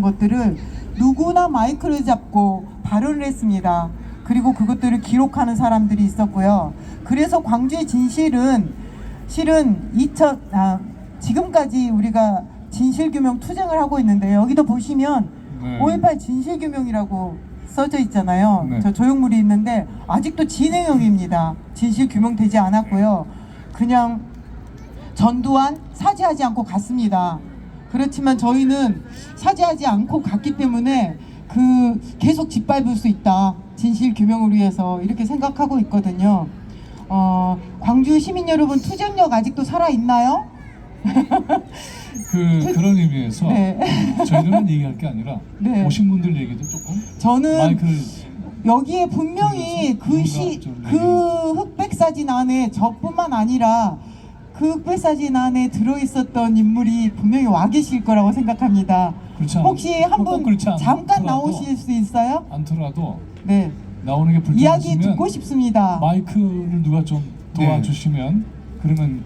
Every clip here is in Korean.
것들을 누구나 마이크를 잡고 발언을 했습니다. 그리고 그것들을 기록하는 사람들이 있었고요. 그래서 광주의 진실은 실은 지금까지 우리가 진실규명 투쟁을 하고 있는데, 여기도 보시면 5.18 진실규명이라고 써져 있잖아요. 저 조형물이 있는데 아직도 진행형입니다. 진실규명되지 않았고요. 그냥 전두환 사죄하지 않고 갔습니다. 그렇지만 저희는 사죄하지 않고 갔기 때문에 계속 짓밟을 수 있다. 진실규명을 위해서 이렇게 생각하고 있거든요. 광주 시민 여러분, 투쟁력 아직도 살아있나요? 그런 의미에서 네. 저희들만 얘기할 게 아니라 네. 오신 분들 얘기도 조금 저는 마이크를 여기에 분명히 그 흑백사진 안에 저뿐만 아니라 그 흑백사진 안에 들어있었던 인물이 분명히 와 계실 거라고 생각합니다. 혹시 한 분 잠깐 나오실 수 있어요? 않더라도 네. 나오는 게 불편하시면 이야기 듣고 싶습니다. 마이크를 누가 좀 도와주시면 그러면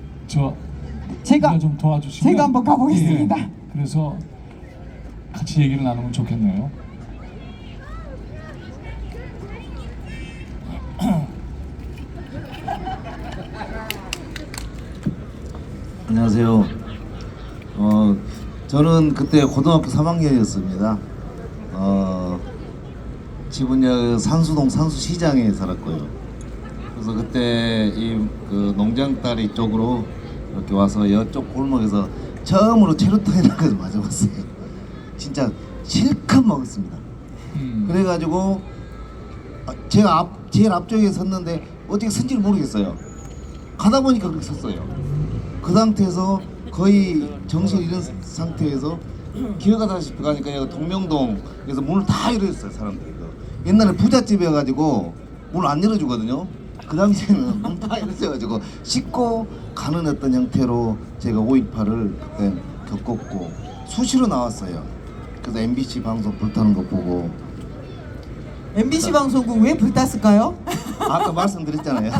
제가 좀 도와주시면 제가 한번 가보겠습니다. 예, 그래서 같이 얘기를 나누면 좋겠네요. 안녕하세요. 저는 그때 고등학교 3학년이었습니다. 집은 산수동 산수시장에 살았고요. 그래서 그때 그 농장다리 쪽으로 이렇게 와서 이쪽 골목에서 처음으로 체류탄이라는 것을 맞아봤어요. 진짜 실컷 먹었습니다. 그래가지고 제가 제일 앞쪽에 섰는데 어떻게 선지를 모르겠어요. 가다 보니까 그렇게 섰어요. 그 상태에서 거의 정신 잃은 상태에서 기어가다시피 가니까 여기 동명동에서 문을 다 열어줬어요. 사람들이. 옛날에 부잣집이어가지고 문을 안 열어주거든요. 그 당시에는 문 다 열어줘가지고 씻고 가는 어떤 형태로 제가 5.18을 그때 겪었고 수시로 나왔어요. 그래서 MBC 방송 불타는 거 보고. MBC 방송국 왜 불탔을까요? 아까 말씀드렸잖아요.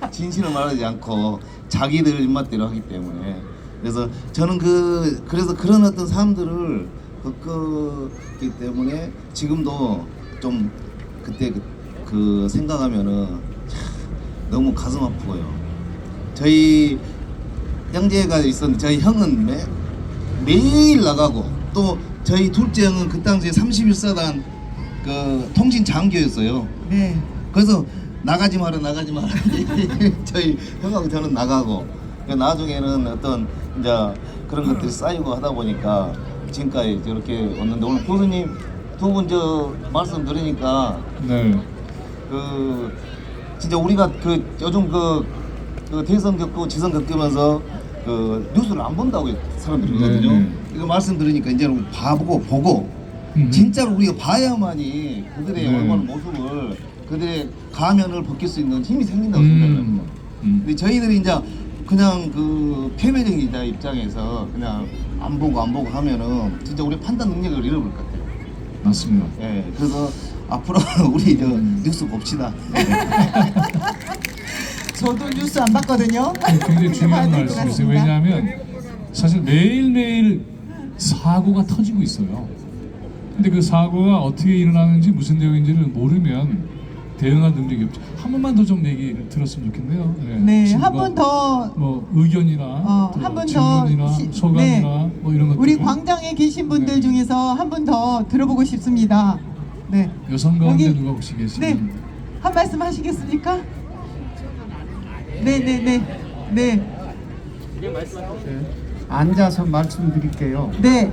진실을 말하지 않고 자기들 입맛대로 하기 때문에. 그래서 저는 그래서 그런 어떤 사람들을 겪었기 때문에 지금도 좀 그때 그 생각하면은 참 너무 가슴 아프고요. 저희 형제가 있었는데 저희 형은 매일 나가고, 또 저희 둘째 형은 그 당시에 31사단 그 통신 장교였어요. 네. 그래서 나가지 마라 저희 형하고 저는 나가고, 나중에는 어떤 이제 그런 것들이 쌓이고 하다 보니까 지금까지 저렇게 왔는데, 오늘 교수님 두 분 말씀 들으니까 진짜 우리가 요즘 대선 겪고 지선 겪으면서 뉴스를 안 본다고 사람들이 그러거든요. 이거 말씀 들으니까 이제는 보고 진짜로 우리가 봐야만이 그들의 얼마나 모습을, 그들의 가면을 벗길 수 있는 힘이 생긴다고 생각합니다. 근데 저희들이 이제 그냥 표면적인 입장에서 그냥 안 보고 하면은 진짜 우리 판단 능력을 잃어버릴 것 같아요. 맞습니다. 예, 그래서 앞으로 우리 뉴스 봅시다. 저도 뉴스 안 봤거든요. 굉장히 중요한 말씀이세요. 왜냐하면 사실 매일매일 사고가 터지고 있어요. 근데 그 사고가 어떻게 일어나는지 무슨 내용인지를 모르면 대응할 능력이 없죠. 한 번만 더 좀 얘기를 들었으면 좋겠네요. 네, 한 번 더 의견이나 한 번 더 질문이나 소감이나 이런 것들. 우리 광장에 계신 분들 중에서 한 분 더 들어보고 싶습니다. 네. 여성 가운데 누가 혹시 계시나요? 네. 한 말씀 하시겠습니까? 네. 앉아서 말씀드릴게요. 네.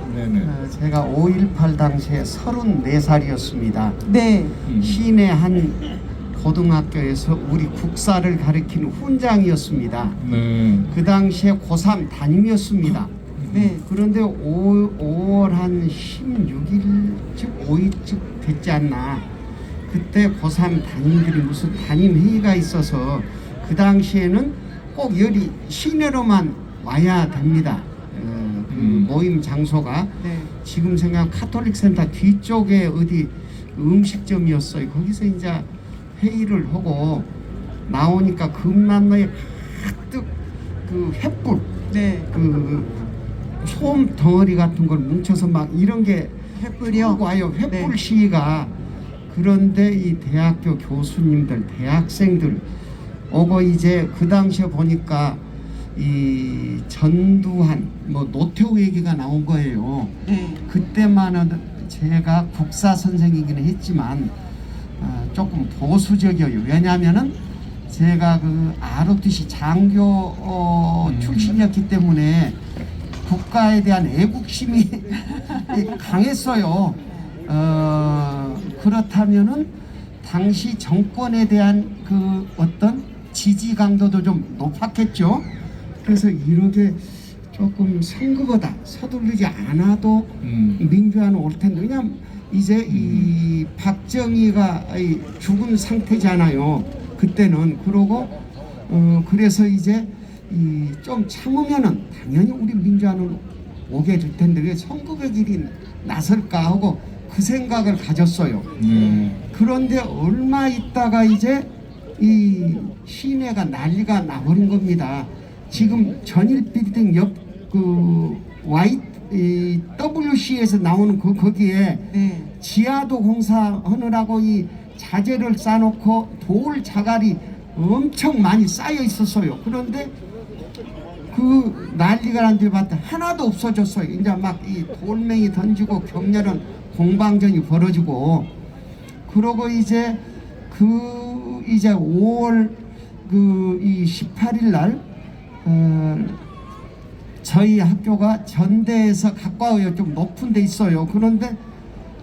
제가 5.18 당시에 34살이었습니다. 네. 시내 한 고등학교에서 우리 국사를 가르치는 훈장이었습니다. 그 당시에 고3 담임이었습니다. 네. 그런데 5월 한 16일쯤 5일쯤 됐지 않나. 그때 고3 담임들이 무슨 담임 회의가 있어서 그 당시에는 꼭 시내로만 와야 됩니다. 모임 장소가 지금 생각하면 카톨릭 센터 뒤쪽에 어디 음식점이었어요. 거기서 이제 회의를 하고 나오니까 금난로에 가득 그 횃불 솜 덩어리 같은 걸 뭉쳐서 막 이런 게 횃불이요? 와요. 횃불 네. 시위가. 그런데 이 대학교 교수님들, 대학생들 오고 이제 그 당시에 보니까 이 전두환, 뭐 노태우 얘기가 나온 거예요. 네. 그때만은 제가 국사 선생이기는 했지만 조금 보수적이에요. 왜냐하면은 제가 그 ROTC 장교 출신이었기 때문에 국가에 대한 애국심이 강했어요. 그렇다면은 당시 정권에 대한 그 어떤 지지 강도도 좀 높았겠죠. 그래서 이렇게 조금 선거보다 서두르지 않아도 민주화는 올 텐데, 왜냐면 이제 이 박정희가 죽은 상태잖아요. 그때는. 그러고 그래서 이제 이 좀 참으면은 당연히 우리 민주화는 오게 될 텐데 왜 1900일이 나설까 하고 그 생각을 가졌어요. 그런데 얼마 있다가 이제 이 시내가 난리가 나버린 겁니다. 지금 전일 빌딩 옆 그 WC에서 나오는 거기에 네. 지하도 공사하느라고 이 자재를 쌓아놓고 돌 자갈이 엄청 많이 쌓여 있었어요. 그런데 그 난리가 난 줄 봤더니 하나도 없어졌어요. 이제 막 이 돌멩이 던지고 격렬한 공방전이 벌어지고, 그러고 이제 이제 5월 이 18일 날 저희 학교가 전대에서 가까워요. 좀 높은 데 있어요. 그런데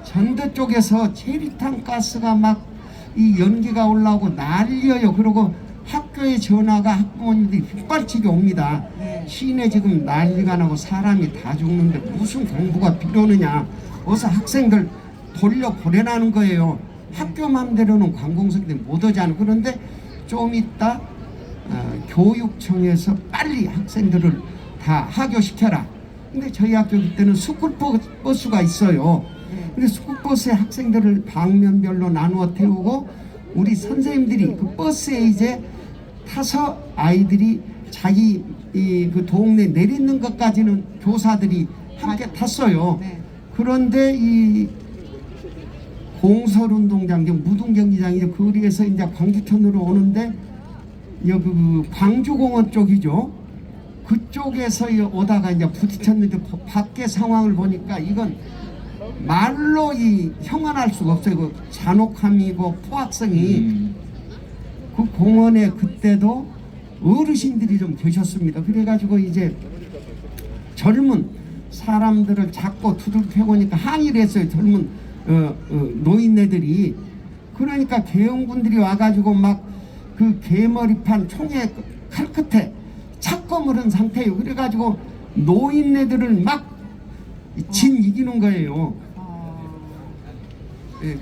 전대 쪽에서 체리탄 가스가 막 이 연기가 올라오고 난리여요. 그리고 학교에 전화가 학부모님들이 휘발치게 옵니다. 네. 시내 지금 난리가 나고 사람이 다 죽는데 무슨 공부가 필요하느냐. 어서 학생들 돌려보내라는 거예요. 학교 맘대로는 관공서들이 못 오잖아요. 그런데 좀 이따 교육청에서 빨리 학생들을 다 하교시켜라. 근데 저희 학교 그때는 스쿨버스가 있어요. 근데 스쿨버스에 학생들을 방면별로 나누어 태우고 우리 선생님들이 그 버스에 이제 타서 아이들이 자기 그 동네 내리는 것까지는 교사들이 함께 탔어요. 네. 그런데 이 공설운동장, 무등경기장이 거리에서 이제 광주천으로 오는데 여기 그 광주공원 쪽이죠. 그쪽에서 오다가 이제 부딪혔는데 밖에 상황을 보니까 이건 말로 형언할 수가 없어요. 그 잔혹함이고 포악성이. 그 공원에 그때도 어르신들이 좀 계셨습니다. 그래가지고 이제 젊은 사람들을 잡고 두들겨 보니까 항의를 했어요. 젊은 노인네들이. 그러니까 개헌군들이 와가지고 막 그 개머리판 총에 칼 끝에 착검을 한 상태예요. 그래가지고 노인네들을 막 진 이기는 거예요.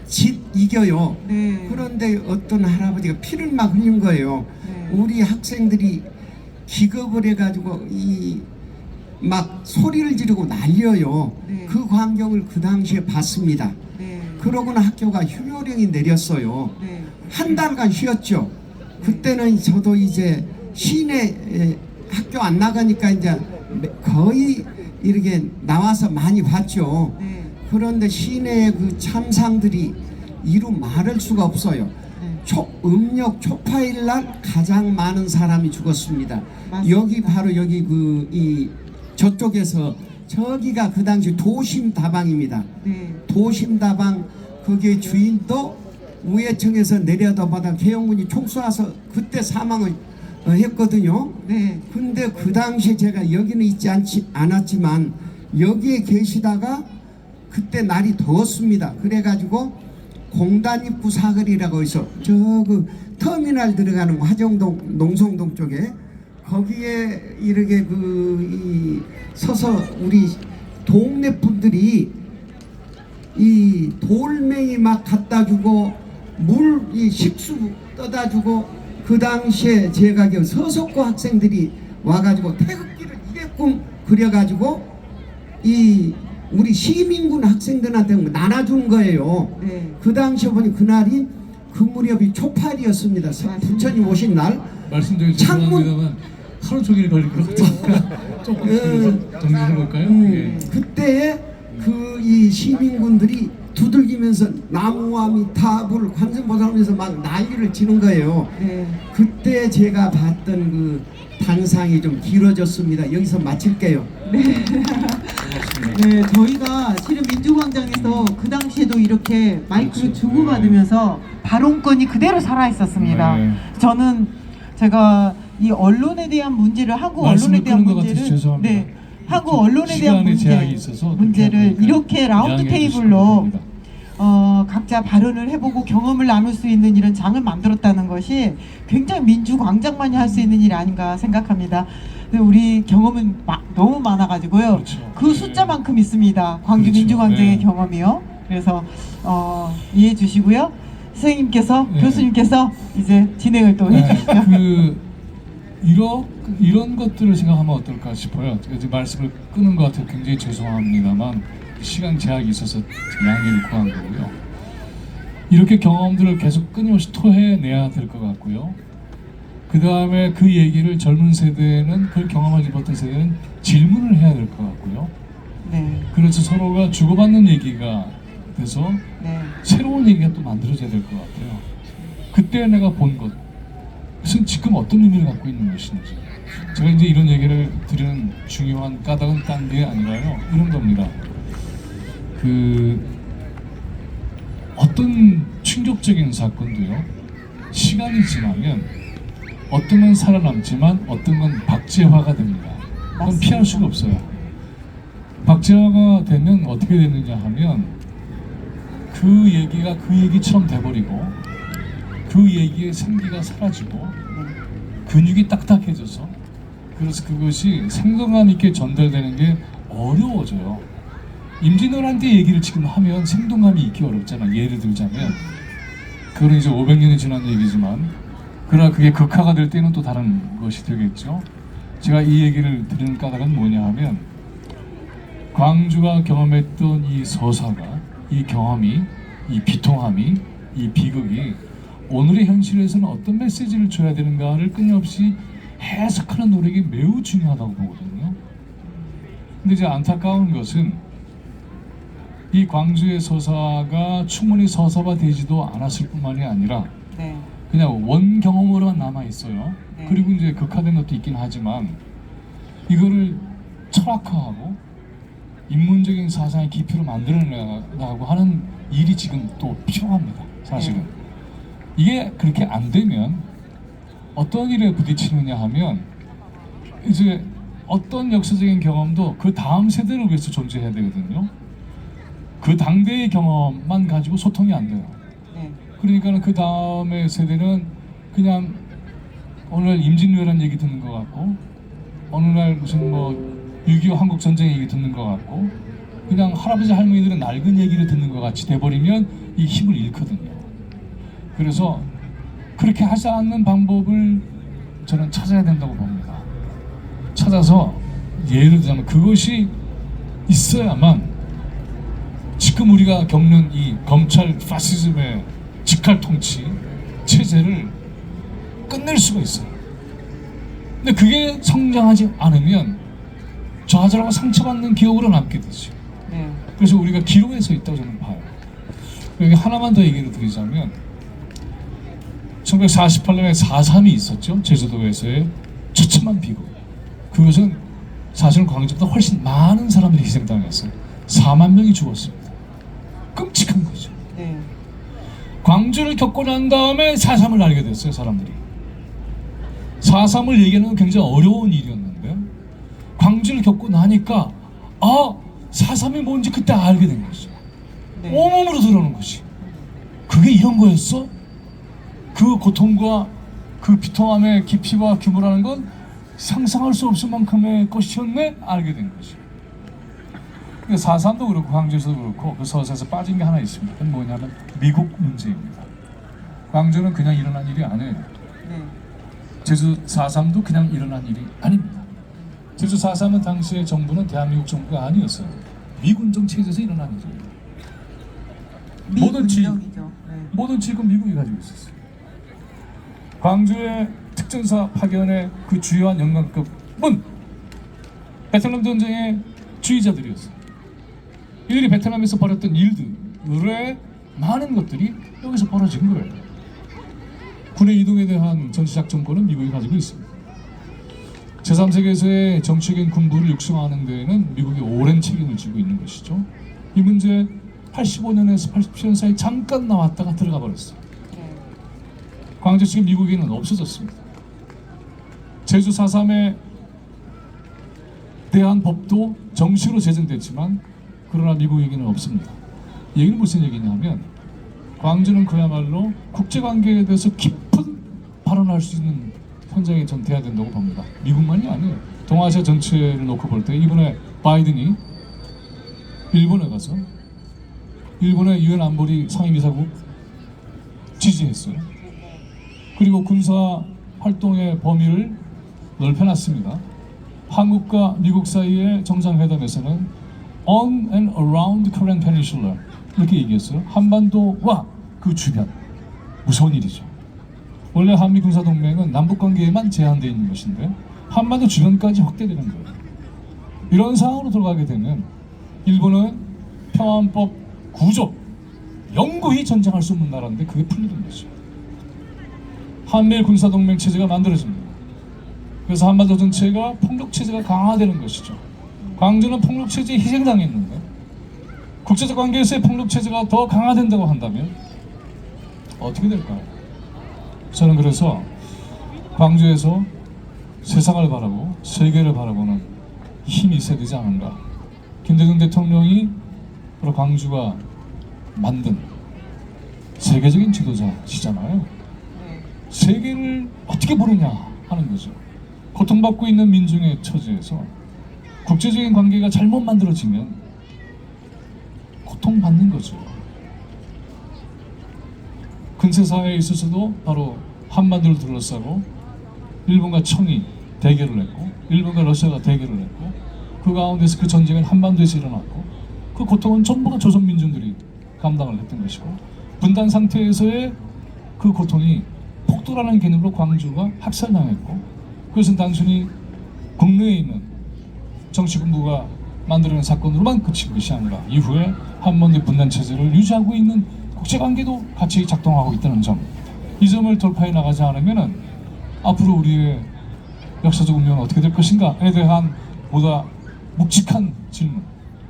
진 이겨요. 네. 그런데 어떤 할아버지가 피를 막 흘린 거예요. 네. 우리 학생들이 기겁을 해가지고 막 소리를 지르고 날려요. 네. 그 광경을 그 당시에 봤습니다. 네. 그러고는 학교가 휴교령이 내렸어요. 네. 한 달간 쉬었죠. 그때는 저도 이제 시내 학교 안 나가니까 이제 거의 이렇게 나와서 많이 봤죠. 네. 그런데 시내의 그 참상들이 이루 말할 수가 없어요. 네. 음력 초파일 날 가장 많은 사람이 죽었습니다. 맞습니다. 여기 바로 여기 저쪽에서 저기가 그 당시 도심다방입니다. 네. 도심다방 거기에 주인도 우회청에서 내려다보다 개헌군이 총 쏘아서 그때 사망을 했거든요. 네. 근데 그 당시에 제가 여기는 있지 않았지만 여기에 계시다가 그때 날이 더웠습니다. 그래가지고 공단 입구 사거리라고 해서 저 그 터미널 들어가는 화정동 농성동 쪽에 거기에 이렇게 서서 우리 동네 분들이 이 돌멩이 막 갖다 주고 식수 떠다 주고, 그 당시에 제가 서석고 학생들이 와가지고 태극기를 이래끔 그려가지고 우리 시민군 학생들한테 나눠준 거예요. 네. 그 당시에 보니 그날이 그 무렵이 초팔이었습니다. 부처님 오신 날. 말씀드리면 창문. 죄송합니다만 하루 종일 걸릴 것 같으니까 조금 정리해 볼까요? 예. 그때 그 이 시민군들이 두들기면서 나무와 미탑을 관세음보살하면서 막 난리를 치는 거예요. 네. 그때 제가 봤던 그 단상이 좀 길어졌습니다. 여기서 마칠게요. 네, 저희가 실은 민주광장에서 그 당시에도 이렇게 마이크를 그렇죠. 주고받으면서 발언권이 그대로 살아 있었습니다. 네. 저는 제가 이 언론에 대한 문제를 한국 언론에 말씀을 대한 끊은 것 같아서 문제를 죄송합니다. 한국 언론에 대한 시간의 제약이 있어서 문제를 그렇게 이렇게 라운드 양해해 주시기 테이블로 바랍니다. 각자 발언을 해보고 경험을 나눌 수 있는 이런 장을 만들었다는 것이 굉장히 민주광장만이 할 수 있는 일이 아닌가 생각합니다. 근데 우리 경험은 너무 많아가지고요. 그렇죠. 그 네. 숫자만큼 있습니다. 광주 그렇죠. 민주광장의 네. 경험이요. 그래서 이해해 주시고요. 선생님께서 네. 교수님께서 이제 진행을 또 네, 해주시죠. 이런 것들을 생각하면 어떨까 싶어요. 이제 말씀을 끊은 것 같아요. 굉장히 죄송합니다만 시간 제약이 있어서 양해를 구한 거고요. 이렇게 경험들을 계속 끊임없이 토해내야 될 것 같고요. 그 다음에 그 얘기를 젊은 세대는 그걸 경험하지 못한 세대는 질문을 해야 될 것 같고요. 네, 그래서 서로가 주고받는 얘기가 돼서 네, 새로운 얘기가 또 만들어져야 될 것 같아요. 그때 내가 본 것은 지금 어떤 의미를 갖고 있는 것인지. 제가 이제 이런 얘기를 드리는 중요한 까닭은 딴 게 아니라요. 이런 겁니다. 어떤 충격적인 사건도요. 시간이 지나면 어떤 건 살아남지만 어떤 건 박제화가 됩니다. 그건 피할 수가 없어요. 박제화가 되면 어떻게 되느냐 하면 그 얘기가 그 얘기처럼 돼버리고 그 얘기의 생기가 사라지고 근육이 딱딱해져서 그래서 그것이 생동감 있게 전달되는 게 어려워져요. 임진왜란때 얘기를 지금 하면 생동감이 있기 어렵잖아. 예를 들자면 그건 이제 500년이 지난 얘기지만 그러나 그게 극화가 될 때는 또 다른 것이 되겠죠. 제가 이 얘기를 드리는 까닭은 뭐냐 하면 광주가 경험했던 이 서사가 이 경험이 이 비통함이 이 비극이 오늘의 현실에서는 어떤 메시지를 줘야 되는가를 끊임없이 해석하는 노력이 매우 중요하다고 보거든요. 근데 이제 안타까운 것은 이 광주의 서사가 충분히 서사화되지도 않았을 뿐만이 아니라 네, 그냥 원 경험으로만 남아 있어요. 네. 그리고 이제 극화된 것도 있긴 하지만 이거를 철학화하고 인문적인 사상의 깊이로 만들어내고 하는 일이 지금 또 필요합니다. 사실은 네. 이게 그렇게 안 되면 어떤 일에 부딪히느냐 하면 이제 어떤 역사적인 경험도 그 다음 세대를 위해서 존재해야 되거든요. 그 당대의 경험만 가지고 소통이 안 돼요. 네, 그러니까 그 다음의 세대는 그냥 어느 날 임진왜란 얘기 듣는 것 같고 어느 날 무슨 뭐 6.25 한국 전쟁 얘기 듣는 것 같고 그냥 할아버지 할머니들은 낡은 얘기를 듣는 것 같이 돼버리면 이 힘을 잃거든요. 그래서 그렇게 하지 않는 방법을 저는 찾아야 된다고 봅니다. 찾아서 예를 들자면 그것이 있어야만 지금 우리가 겪는 이 검찰 파시즘의 직할 통치 체제를 끝낼 수가 있어요. 근데 그게 성장하지 않으면 좌절하고 상처받는 기억으로 남게 되죠. 네, 그래서 우리가 기로에 서 있다고 저는 봐요. 여기 하나만 더 얘기를 드리자면 1948년에 4.3이 있었죠. 제주도에서의 처참한 비극. 그것은 사실은 광주보다 훨씬 많은 사람들이 희생당했어요. 4만 명이 죽었습니다. 끔찍한 거죠. 네, 광주를 겪고 난 다음에 4.3을 알게 됐어요. 사람들이 4.3을 얘기하는 건 굉장히 어려운 일이었는데 광주를 겪고 나니까 4.3이 뭔지 그때 알게 된 거죠. 네. 온몸으로 들어오는 것이 그게 이런 거였어? 그 고통과 그 비통함의 깊이와 규모라는 건 상상할 수 없을 만큼의 것이었네? 알게 된 거죠. 4.3도 그렇고 광주에서도 그렇고 그 서사에서 빠진 게 하나 있습니다. 그건 뭐냐면 미국 문제입니다. 광주는 그냥 일어난 일이 아니에요. 네, 제주 4.3도 그냥 일어난 일이 아닙니다. 제주 4.3은 당시의 정부는 대한민국 정부가 아니었어요. 미군정 체제에서 일어난 일이에요. 모든 미군정이죠. 네. 모든 지금 미국이 가지고 있었어요. 광주의 특징 특전사 파견의 그 주요한 영관급은 베트남 전쟁의 주의자들이었어요. 이들이 베트남에서 벌였던 일들의 많은 것들이 여기서 벌어진 거예요. 군의 이동에 대한 전시작전권은 미국이 가지고 있습니다. 제3세계에서의 정치적인 군부를 육성하는 데에는 미국이 오랜 책임을 지고 있는 것이죠. 이 문제 85년에서 87년 사이 잠깐 나왔다가 들어가 버렸어요. 광주 지금 미국에는 없어졌습니다. 제주 4.3에 대한 법도 정식으로 제정됐지만 그러나 미국에게는 없습니다. 이 얘기는 무슨 얘기냐면 광주는 그야말로 국제관계에 대해서 깊은 발언할 수 있는 현장에 전 돼야 된다고 봅니다. 미국만이 아니에요. 동아시아 전체를 놓고 볼 때 이번에 바이든이 일본에 가서 일본의 유엔 안보리 상임이사국 지지했어요. 그리고 군사 활동의 범위를 넓혀놨습니다. 한국과 미국 사이의 정상회담에서는 on and around Korean Peninsula 이렇게 얘기했어요. 한반도와 그 주변. 무서운 일이죠. 원래 한미 군사동맹은 남북관계에만 제한되어 있는 것인데 한반도 주변까지 확대되는 거예요. 이런 상황으로 돌아가게 되면 일본은 평화헌법 9조 영구히 전쟁할 수 없는 나라인데 그게 풀리는 거죠. 한미일 군사동맹 체제가 만들어집니다. 그래서 한반도 전체가 폭력체제가 강화되는 것이죠. 광주는 폭력체제에 희생당했는데 국제적 관계에서의 폭력체제가 더 강화된다고 한다면 어떻게 될까요? 저는 그래서 광주에서 세상을 바라고 세계를 바라보는 힘이 있어야 되지 않은가. 김대중 대통령이 바로 광주가 만든 세계적인 지도자시잖아요. 세계를 어떻게 보느냐 하는 거죠. 고통받고 있는 민중의 처지에서 국제적인 관계가 잘못 만들어지면 고통받는 거죠. 근세사회에 있어서도 바로 한반도를 둘러싸고 일본과 청이 대결을 했고 일본과 러시아가 대결을 했고 그 가운데서 그 전쟁은 한반도에서 일어났고 그 고통은 전부가 조선 민중들이 감당을 했던 것이고 분단 상태에서의 그 고통이 폭도라는 개념으로 광주가 학살당했고 그것은 단순히 국내에 있는 정치군부가 만들어낸 사건으로만 그친 것이 아니라 이후에 한반도 분단 체제를 유지하고 있는 국제관계도 같이 작동하고 있다는 점, 이 점을 돌파해 나가지 않으면 앞으로 우리의 역사적 운명은 어떻게 될 것인가에 대한 보다 묵직한 질문,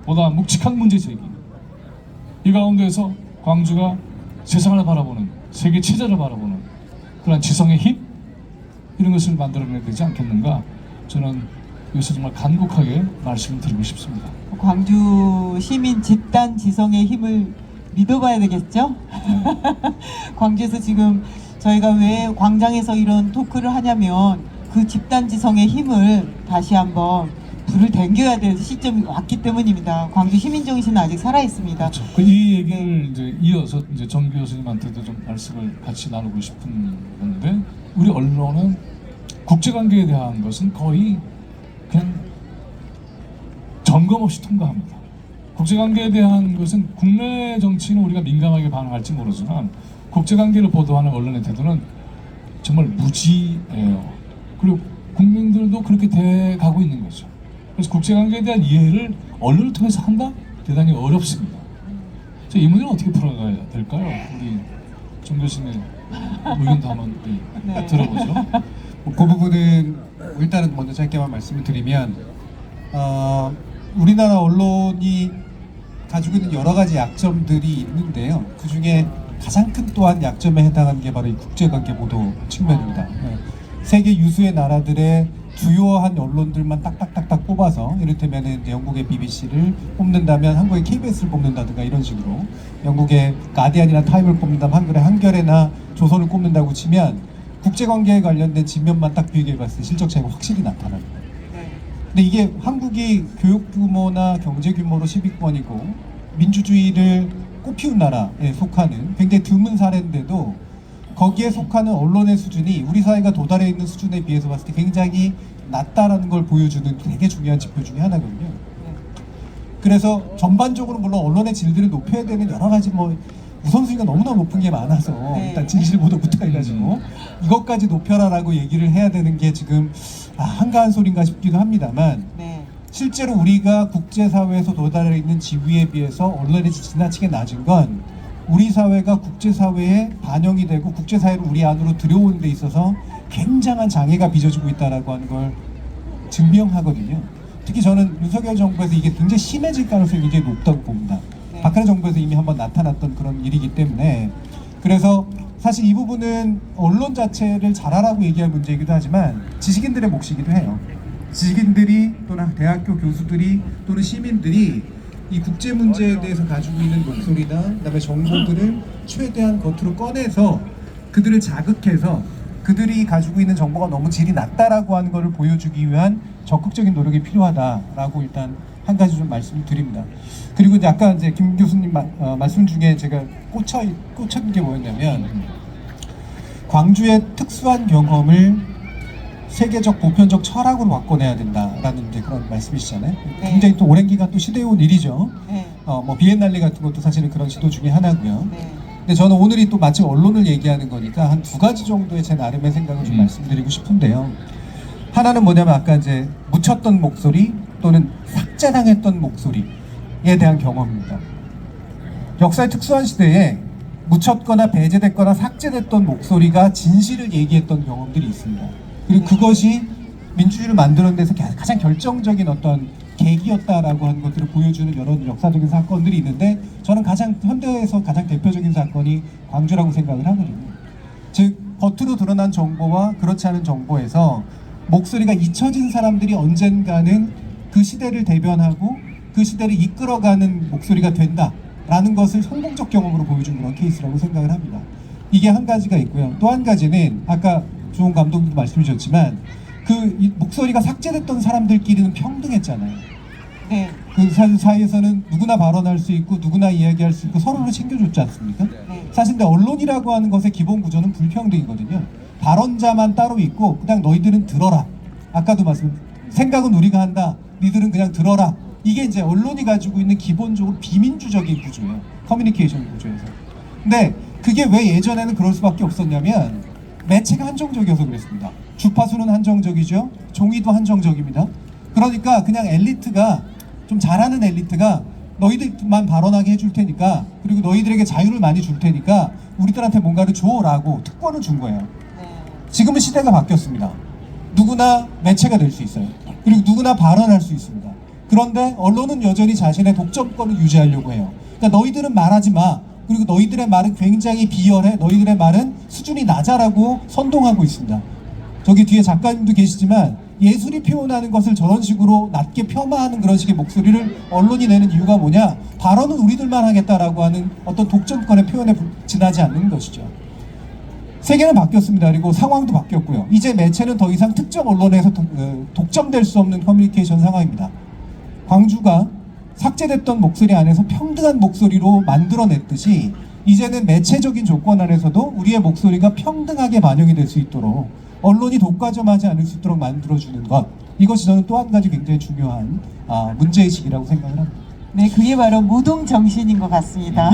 보다 묵직한 문제 제기, 이 가운데에서 광주가 세상을 바라보는, 세계 체제를 바라보는 그런 지성의 힘, 이런 것을 만들어내야 되지 않겠는가. 저는 여기서 정말 간곡하게 말씀을 드리고 싶습니다. 광주 시민 집단 지성의 힘을 믿어봐야 되겠죠? 광주에서 지금 저희가 왜 광장에서 이런 토크를 하냐면 그 집단 지성의 힘을 다시 한번 불을 댕겨야 될 시점이 왔기 때문입니다. 광주 시민 정신은 아직 살아 있습니다. 그렇죠. 이 얘기를 이제 이어서 이제 정 교수님한테도 좀 말씀을 같이 나누고 싶은 건데, 우리 언론은 국제관계에 대한 것은 거의 그냥 점검 없이 통과합니다. 국제관계에 대한 것은 국내 정치는 우리가 민감하게 반응할지 모르지만 국제관계를 보도하는 언론의 태도는 정말 무지예요. 그리고 국민들도 그렇게 돼가고 있는 거죠. 그래서 국제관계에 대한 이해를 언론을 통해서 한다? 대단히 어렵습니다. 이 문제를 어떻게 풀어가야 될까요? 우리 정 교수님 의견도 한번 네. 들어보죠. 그 부분은 일단은 먼저 짧게만 말씀을 드리면 우리나라 언론이 가지고 있는 여러 가지 약점들이 있는데요. 그 중에 가장 큰 또한 약점에 해당하는 게 바로 이 국제관계 보도 측면입니다. 세계 유수의 나라들의 주요한 언론들만 딱딱딱딱 뽑아서, 이를테면 이제 영국의 BBC를 뽑는다면 한국의 KBS를 뽑는다든가 이런 식으로, 영국의 가디언이나 타임을 뽑는다면 한국의 한겨레나 조선을 꼽는다고 치면 국제관계에 관련된 진면만 딱 비교해봤을 때 실적 차이가 확실히 나타납니다. 근데 이게 한국이 교육 규모나 경제 규모로 10위권이고 민주주의를 꽃피운 나라에 속하는 굉장히 드문 사례인데도 거기에 속하는 언론의 수준이 우리 사회가 도달해 있는 수준에 비해서 봤을 때 굉장히 낮다라는 걸 보여주는 되게 중요한 지표 중에 하나거든요. 그래서 전반적으로 물론 언론의 질들을 높여야 되는 여러 가지 우선순위가 너무나 높은 게 많아서 네. 일단 진실보도부터 해가지고 이것까지 높여라라고 얘기를 해야 되는 게 지금 한가한 소린가 싶기도 합니다만 네. 실제로 우리가 국제사회에서 도달해 있는 지위에 비해서 언론이 지나치게 낮은 건 우리 사회가 국제사회에 반영이 되고 국제사회를 우리 안으로 들여오는 데 있어서 굉장한 장애가 빚어지고 있다는 걸 증명하거든요. 특히 저는 윤석열 정부에서 이게 굉장히 심해질 가능성이 굉장히 높다고 봅니다. 네. 박근혜 정부에서 이미 한번 나타났던 그런 일이기 때문에 그래서 사실 이 부분은 언론 자체를 잘하라고 얘기할 문제이기도 하지만 지식인들의 몫이기도 해요. 지식인들이 또는 대학교 교수들이 또는 시민들이 이 국제 문제에 대해서 가지고 있는 목소리나 그다음에 정보들을 최대한 겉으로 꺼내서 그들을 자극해서 그들이 가지고 있는 정보가 너무 질이 낮다라고 하는 것을 보여주기 위한 적극적인 노력이 필요하다라고 일단 한 가지 좀 말씀을 드립니다. 그리고 이제 아까 이제 김 교수님 말씀 중에 제가 꽂힌 게 뭐였냐면 광주의 특수한 경험을 세계적 보편적 철학으로 바꿔내야 된다라는 이제 그런 말씀이시잖아요. 네. 굉장히 또 오랜 기간 또 시대에 온 일이죠. 네. 뭐 비엔날레 같은 것도 사실은 그런 시도 중에 하나고요. 네. 근데 저는 오늘이 또 마침 언론을 얘기하는 거니까 한 두 가지 정도의 제 나름의 생각을 좀 말씀드리고 싶은데요. 하나는 뭐냐면 아까 이제 묻혔던 목소리 또는 삭제당했던 목소리에 대한 경험입니다. 역사의 특수한 시대에 묻혔거나 배제됐거나 삭제됐던 목소리가 진실을 얘기했던 경험들이 있습니다. 그리고 그것이 민주주의를 만드는 데서 가장 결정적인 어떤 계기였다라고 하는 것들을 보여주는 여러 역사적인 사건들이 있는데 저는 현대에서 가장 대표적인 사건이 광주라고 생각을 하거든요. 즉 겉으로 드러난 정보와 그렇지 않은 정보에서 목소리가 잊혀진 사람들이 언젠가는 그 시대를 대변하고 그 시대를 이끌어가는 목소리가 된다라는 것을 성공적 경험으로 보여준 그런 케이스라고 생각을 합니다. 이게 한 가지가 있고요. 또 한 가지는 아까 조은 감독님도 말씀해 주셨지만 이 목소리가 삭제됐던 사람들끼리는 평등했잖아요. 네. 그 사이에서는 누구나 발언할 수 있고 누구나 이야기할 수 있고 서로를 챙겨줬지 않습니까? 네. 사실 근데 언론이라고 하는 것의 기본 구조는 불평등이거든요. 발언자만 따로 있고 그냥 너희들은 들어라. 아까도 생각은 우리가 한다. 니들은 그냥 들어라. 이게 이제 언론이 가지고 있는 기본적으로 비민주적인 구조예요. 커뮤니케이션 구조에서. 근데 그게 왜 예전에는 그럴 수밖에 없었냐면 매체가 한정적이어서 그랬습니다. 주파수는 한정적이죠. 종이도 한정적입니다. 그러니까 그냥 엘리트가 좀 잘하는 엘리트가 너희들만 발언하게 해줄 테니까 그리고 너희들에게 자유를 많이 줄 테니까 우리들한테 뭔가를 줘라고 특권을 준 거예요. 네. 지금은 시대가 바뀌었습니다. 누구나 매체가 될 수 있어요. 그리고 누구나 발언할 수 있습니다. 그런데 언론은 여전히 자신의 독점권을 유지하려고 해요. 그러니까 너희들은 말하지 마. 그리고 너희들의 말은 굉장히 비열해. 너희들의 말은 수준이 낮아라고 선동하고 있습니다. 저기 뒤에 작가님도 계시지만 예술이 표현하는 것을 저런 식으로 낮게 폄하하는 그런 식의 목소리를 언론이 내는 이유가 뭐냐? 발언은 우리들만 하겠다라고 하는 어떤 독점권의 표현에 지나지 않는 것이죠. 세계는 바뀌었습니다. 그리고 상황도 바뀌었고요. 이제 매체는 더 이상 특정 언론에서 독점될 수 없는 커뮤니케이션 상황입니다. 광주가 삭제됐던 목소리 안에서 평등한 목소리로 만들어냈듯이 이제는 매체적인 조건 안에서도 우리의 목소리가 평등하게 반영이 될 수 있도록 언론이 독과점하지 않을 수 있도록 만들어주는 것, 이것이 저는 또 한 가지 굉장히 중요한 문제의식이라고 생각을 합니다. 네, 그게 바로 무동 정신인 것 같습니다.